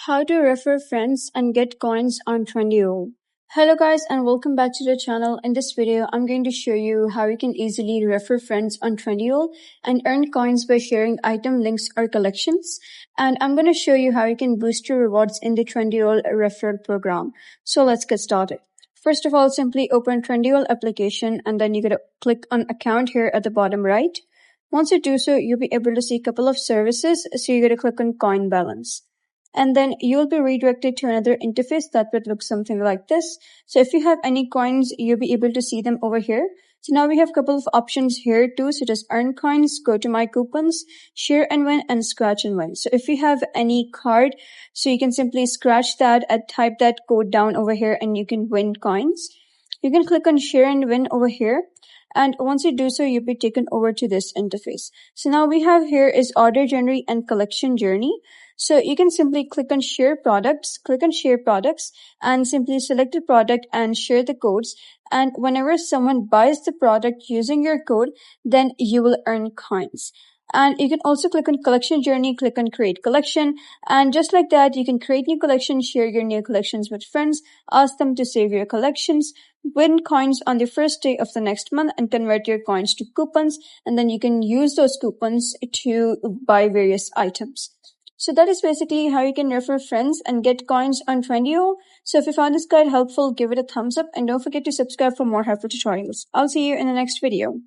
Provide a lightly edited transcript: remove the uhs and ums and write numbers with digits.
How to refer friends and get coins on Trendyol. Hello guys and welcome back to the channel. In this video, I'm going to show you how you can easily refer friends on Trendyol and earn coins by sharing item links or collections. And I'm going to show you how you can boost your rewards in the Trendyol Referral program. So let's get started. First of all, simply open Trendyol application and then you're going to click on account here at the bottom right. Once you do so, you'll be able to see a couple of services. So you're going to click on coin balance. And then you'll be redirected to another interface that would look something like this. So if you have any coins, you'll be able to see them over here. So now we have a couple of options here too, such as earn coins, go to my coupons, share and win, and scratch and win. So if you have any card, so you can simply scratch that and type that code down over here and you can win coins. You can click on share and win over here. And once you do so, you'll be taken over to this interface. So now we have here is order journey and collection journey. So you can simply click on share products, and simply select the product and share the codes. And whenever someone buys the product using your code, then you will earn coins. And you can also click on collection journey, click on create collection. And just like that, you can create new collections, share your new collections with friends, ask them to save your collections, win coins on the first day of the next month and convert your coins to coupons. And then you can use those coupons to buy various items. So that is basically how you can refer friends and get coins on Trendyol. So if you found this guide helpful, give it a thumbs up and don't forget to subscribe for more helpful tutorials. I'll see you in the next video.